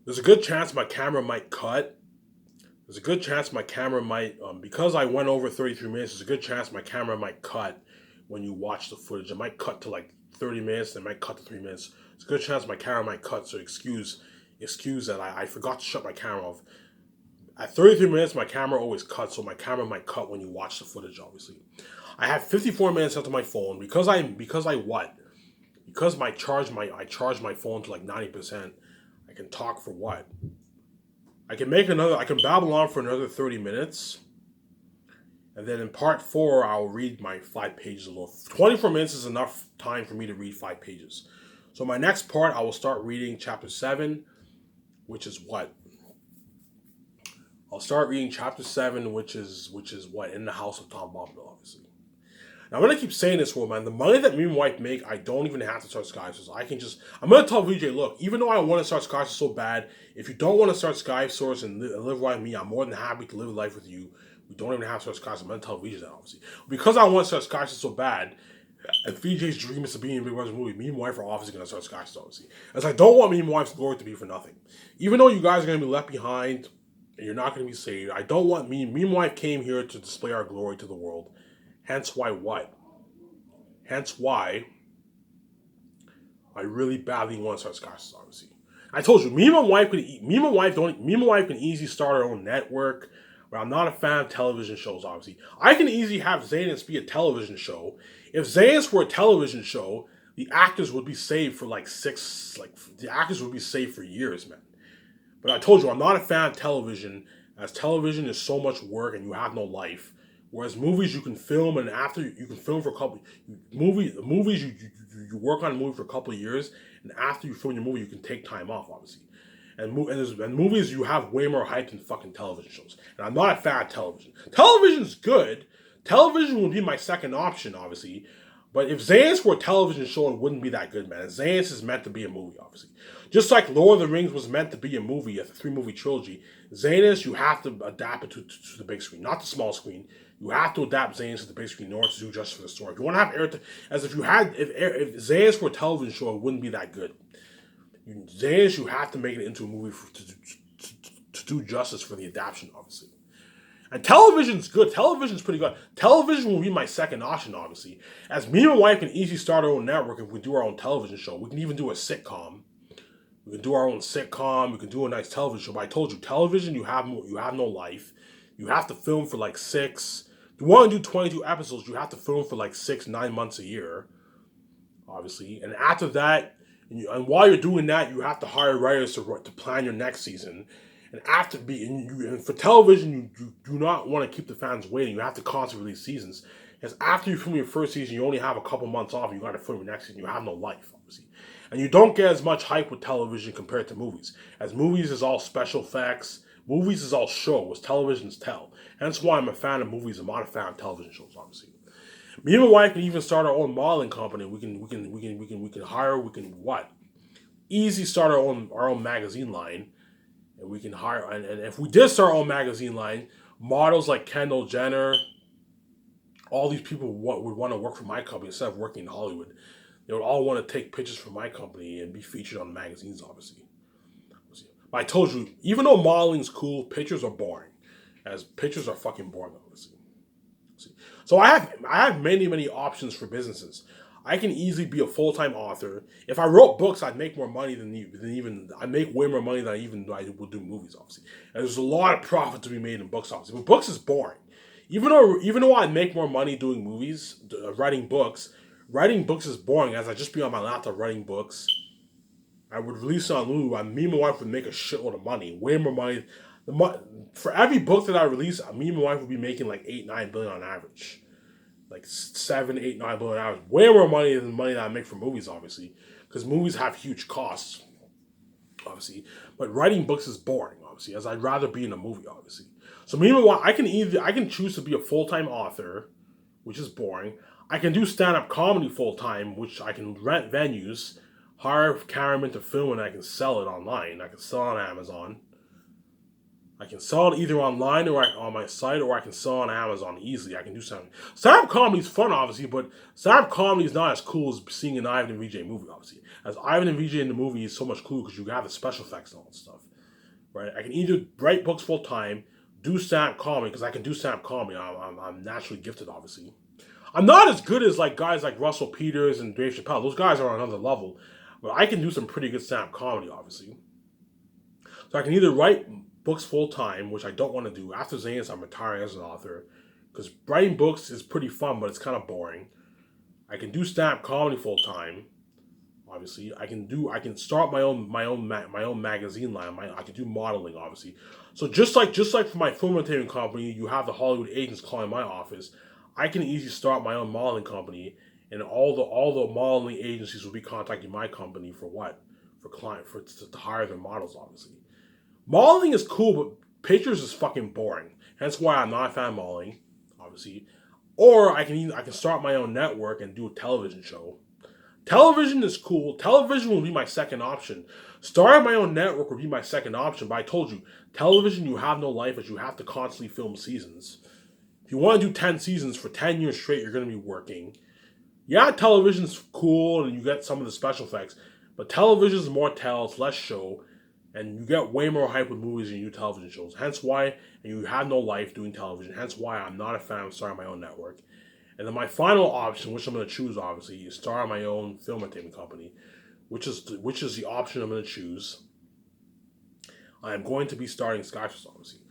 There's a good chance my camera might cut. There's a good chance my camera might, because I went over 33 minutes, there's a good chance my camera might cut when you watch the footage. It might cut to like 30 minutes, it might cut to 3 minutes. There's a good chance my camera might cut, so excuse that I forgot to shut my camera off. At 33 minutes, my camera always cuts, so my camera might cut when you watch the footage, obviously. I have 54 minutes left on my phone because I charge my phone to like 90%. I can talk for what? I can babble on for another 30 minutes. And then in part 4, I'll read my 5 pages a little. 24 minutes is enough time for me to read 5 pages. So my next part, I will start reading chapter 7, which is what? I'll start reading chapter 7, which is what? In the House of Tom Bombadil, obviously. Now, I'm going to keep saying this, man. The money that me and my wife make, I don't even have to start Skysource. I'm going to tell VJ, look, even though I want to start Skysource so bad, if you don't want to start Skysource and live like me, I'm more than happy to live life with you. We don't even have to start Skysource. I'm going to tell VJ that, obviously. Because I want to start Skysource so bad, and VJ's dream is to be in a Big Brother movie, me and my wife are obviously going to start Skysource, obviously. As I don't want me and my wife's glory to be for nothing. Even though you guys are going to be left behind, and you're not going to be saved, I don't want me and my wife came here to display our glory to the world. Hence why what? Hence why I really badly want to start Skysource, obviously. I told you, me and my wife can easily start our own network, but I'm not a fan of television shows, obviously. I can easily have Zaynus be a television show. If Zaynus were a television show, the actors would be saved for the actors would be saved for years, man. But I told you, I'm not a fan of television, as television is so much work and you have no life. Whereas movies, you can film, and after you can film for a couple movies you work on a movie for a couple of years, and after you film your movie, you can take time off, obviously. And movies, you have way more hype than fucking television shows. And I'm not a fan of television. Television's good. Television would be my second option, obviously. But if Zaynus were a television show, it wouldn't be that good, man. Zaynus is meant to be a movie, obviously. Just like Lord of the Rings was meant to be a movie, a 3-movie trilogy, Zaynus, you have to adapt it to the big screen, not the small screen. You have to adapt Zaynus to the big screen in order to do justice for the story. If you want to have if Zaynus were a television show, it wouldn't be that good. Zaynus, you have to make it into a movie to do justice for the adaptation, obviously. And television's good. Television's pretty good. Television will be my second option, obviously. As me and my wife can easily start our own network if we do our own television show. We can even do a sitcom. We can do our own sitcom. We can do a nice television show. But I told you, television, you have no life. You have to film for like 6. If you want to do 22 episodes, you have to film for like 6-9 months a year, obviously. And after that, and while you're doing that, you have to hire writers to plan your next season. And and for television, you do not want to keep the fans waiting. You have to constantly release seasons. Because after you film your first season, you only have a couple months off. You got to film your next season. You have no life, obviously. And you don't get as much hype with television compared to movies. As movies is all special effects. Movies is all show, as television's tell. Hence why I'm a fan of movies. I'm not a fan of television shows, obviously. Me and my wife can even start our own modeling company. We can hire. We can what? Easy start our own magazine line. And we can hire, and if we did start our own magazine line, models like Kendall Jenner, all these people would want to work for my company instead of working in Hollywood. They would all want to take pictures for my company and be featured on magazines, obviously. But I told you, even though modeling's cool, pictures are boring. As pictures are fucking boring, obviously. So I have many options for businesses. I can easily be a full-time author. If I wrote books, I'd make more money I make way more money than I would do movies, obviously. And there's a lot of profit to be made in books, obviously. But books is boring. Even though I make more money doing movies, writing books is boring, as I just be on my laptop writing books. I would release it on Lulu, and me and my wife would make a shitload of money, way more money. For every book that I release, me and my wife would be making like $8-9 billion on average. Like 7-8-9 billion hours, way more money than the money that I make for movies, obviously, because movies have huge costs, obviously. But writing books is boring, obviously, as I'd rather be in a movie, obviously. So meanwhile, I can choose to be a full-time author, which is boring. I can do stand-up comedy full-time, which I can rent venues, hire cameramen to film, and I can sell it online. I can sell on Amazon. I can sell it either online or on my site, or I can sell on Amazon easily. I can do something. Stand-up comedy is fun, obviously, but stand-up comedy is not as cool as seeing an Ivan and VJ movie, obviously. As Ivan and VJ in the movie is so much cooler because you have the special effects and all that stuff. right? I can either write books full time, do stand-up comedy, because I can do stand-up comedy. I'm naturally gifted, obviously. I'm not as good as like guys like Russell Peters and Dave Chappelle. Those guys are on another level. But I can do some pretty good stand-up comedy, obviously. So I can either write books full time, which I don't want to do. After Zanus, I'm retiring as an author. Because writing books is pretty fun, but it's kind of boring. I can do stand-up comedy full time. Obviously, I can start my own magazine line. I can do modeling, obviously. So just like for my film entertainment company, you have the Hollywood agents calling my office. I can easily start my own modeling company, and all the modeling agencies will be contacting my company for what? To hire their models, obviously. Modeling is cool, but pictures is fucking boring. Hence why I'm not a fan of modeling, obviously. Or I can start my own network and do a television show. Television is cool. Television will be my second option. Starting my own network will be my second option. But I told you, television, you have no life, as you have to constantly film seasons. If you want to do 10 seasons for 10 years straight, you're going to be working. Yeah, television's cool and you get some of the special effects, but television is more tell, it's less show, and you get way more hype with movies than you do television shows. Hence why, and you have no life doing television. Hence why I'm not a fan of starting my own network. And then my final option, which I'm going to choose, obviously, is start my own film entertainment company, which is the option I'm going to choose. I'm going to be starting Skyfest, obviously.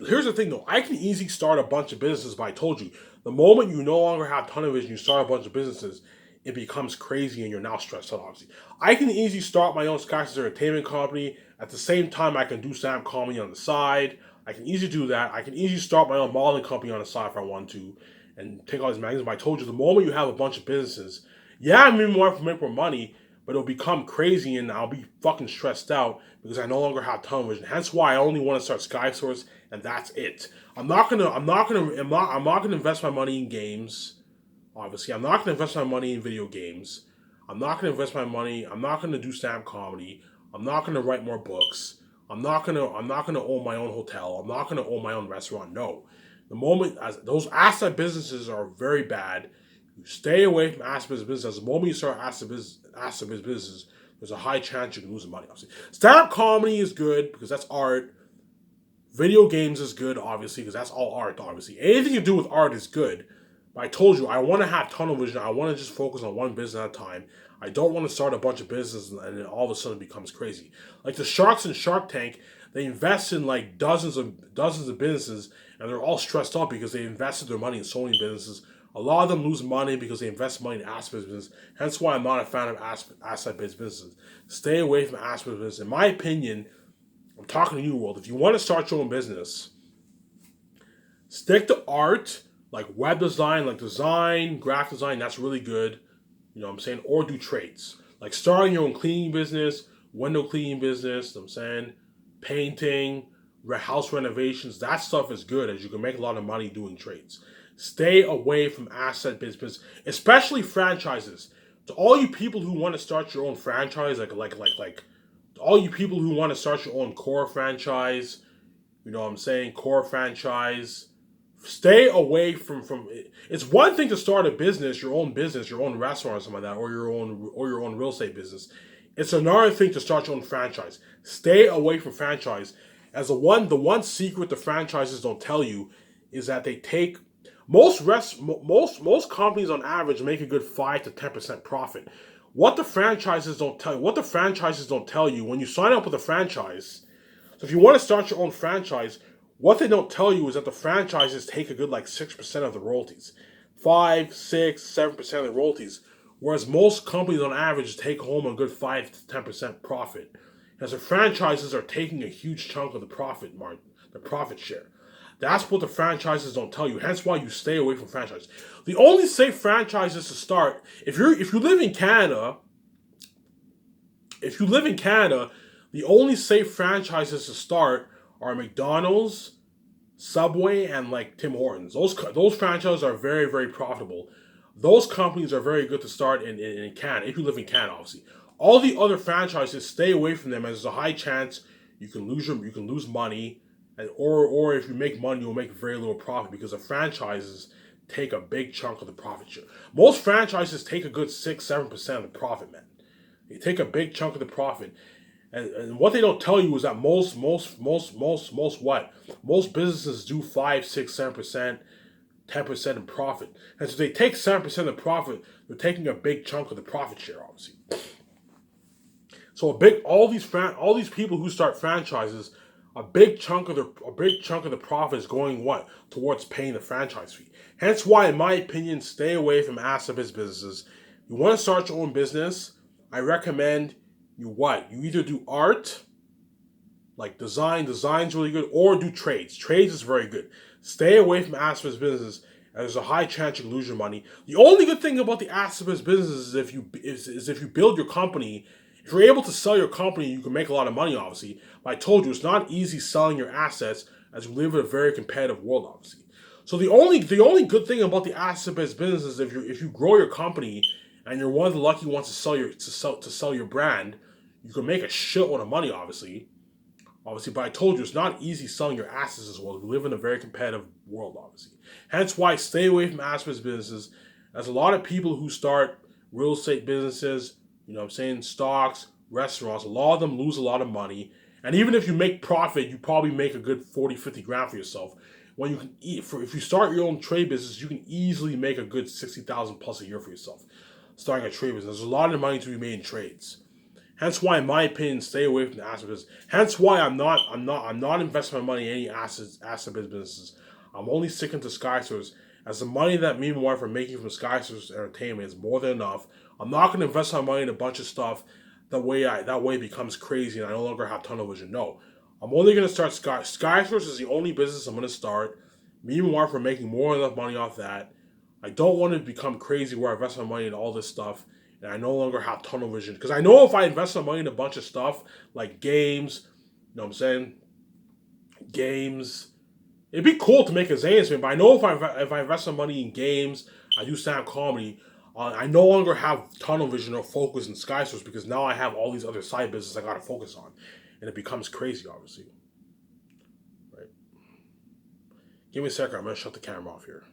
Here's the thing, though. I can easily start a bunch of businesses, but I told you, the moment you no longer have tunnel vision, you start a bunch of businesses, it becomes crazy and you're now stressed out, obviously. I can easily start my own Skyfest entertainment company. At the same time, I can do stand-up comedy on the side. I can easily do that. I can easily start my own modeling company on the side if I want to, and take all these magazines. But I told you, the moment you have a bunch of businesses, yeah, I mean more to make more money, but it'll become crazy and I'll be fucking stressed out because I no longer have television. Hence why I only want to start SkySource, and that's it. I'm not gonna invest my money in games. Obviously, I'm not gonna invest my money in video games. I'm not gonna invest my money. I'm not gonna do stand-up comedy. I'm not gonna write more books. I'm not gonna own my own hotel. I'm not gonna own my own restaurant. No. The moment those asset businesses are very bad, you stay away from asset business. The moment you start asset business, there's a high chance you can lose money. Obviously, stand-up comedy is good because that's art. Video games is good, obviously, because that's all art. Obviously, anything you do with art is good. But I told you, I want to have tunnel vision. I want to just focus on one business at a time. I don't want to start a bunch of businesses and then all of a sudden it becomes crazy. Like the sharks in Shark Tank, they invest in like dozens of businesses, and they're all stressed out because they invested their money in so many businesses. A lot of them lose money because they invest money in asset business. Hence why I'm not a fan of asset-based businesses. Stay away from asset business. In my opinion, I'm talking to you, world. If you want to start your own business, stick to art, like web design, like design, graphic design. That's really good. You know what I'm saying? Or do trades. Like starting your own cleaning business, window cleaning business, you know what I'm saying? Painting, house renovations. That stuff is good as you can make a lot of money doing trades. Stay away from asset-based business, especially franchises. To all you people who want to start your own franchise, like all you people who want to start your own core franchise, you know what I'm saying? Core franchise. Stay away from it's one thing to start a business, your own restaurant or something like that, or your own real estate business. It's another thing to start your own franchise. Stay away from franchise. As the one secret the franchises don't tell you is that they take most companies on average make a good 5 to 10% profit. What the franchises don't tell you when you sign up with a franchise. So if you want to start your own franchise, what they don't tell you is that the franchises take a good like 6% of the royalties. 5, 6, 7% of the royalties. Whereas most companies on average take home a good 5 to 10% profit. As the franchises are taking a huge chunk of the profit share. That's what the franchises don't tell you. Hence why you stay away from franchises. The only safe franchises to start, if you live in Canada, the only safe franchises to start are McDonald's, Subway, and like Tim Hortons. Those franchises are very, very profitable. Those companies are very good to start in Canada, if you live in Canada, obviously. All the other franchises, stay away from them, as there's a high chance you can lose money, or if you make money, you'll make very little profit because the franchises take a big chunk of the profit share. Most franchises take a good 6-7% of the profit, man. They take a big chunk of the profit. And what they don't tell you is that most businesses do 5, 6, 7%, 10% in profit. And so they take 7% of profit, they're taking a big chunk of the profit share, obviously. So all these people who start franchises, a big chunk of the profit is going what? Towards paying the franchise fee. Hence why, in my opinion, stay away from asset-based businesses. You want to start your own business, I recommend you what? You either do art, like design's really good, or do trades. Trades is very good. Stay away from asset-based businesses. There's a high chance you can lose your money. The only good thing about the asset-based business is if you build your company. If you're able to sell your company, you can make a lot of money, obviously. But I told you, it's not easy selling your assets as we live in a very competitive world, obviously. So the only good thing about the asset-based business is if you grow your company and you're one of the lucky ones to sell your brand, you can make a shitload of money, obviously. But I told you, it's not easy selling your assets as well. We live in a very competitive world, obviously. Hence why stay away from asset-based businesses. There's a lot of people who start real estate businesses, stocks, restaurants. A lot of them lose a lot of money. And even if you make profit, you probably make a good 40, 50 grand for yourself. When you can if you start your own trade business, you can easily make a good 60,000 plus a year for yourself. Starting a trade business. There's a lot of money to be made in trades. Hence why, in my opinion, stay away from the asset business. Hence why I'm not investing my money in any asset businesses. I'm only sticking to SkySource, as the money that me and my wife are making from SkySource Entertainment is more than enough. I'm not going to invest my money in a bunch of stuff that way it becomes crazy and I no longer have tunnel vision. No, I'm only going to start SkySource is the only business I'm going to start. Me and my wife are making more than enough money off that. I don't want to become crazy where I invest my money in all this stuff and I no longer have tunnel vision. Because I know if I invest my money in a bunch of stuff like games, you know what I'm saying? Games. It'd be cool to make a Zayn, but I know if I invest some money in games, I do stand-up comedy, I no longer have tunnel vision or focus in SkySource because now I have all these other side businesses I gotta focus on. And it becomes crazy, obviously. Right? Give me a second, I'm gonna shut the camera off here.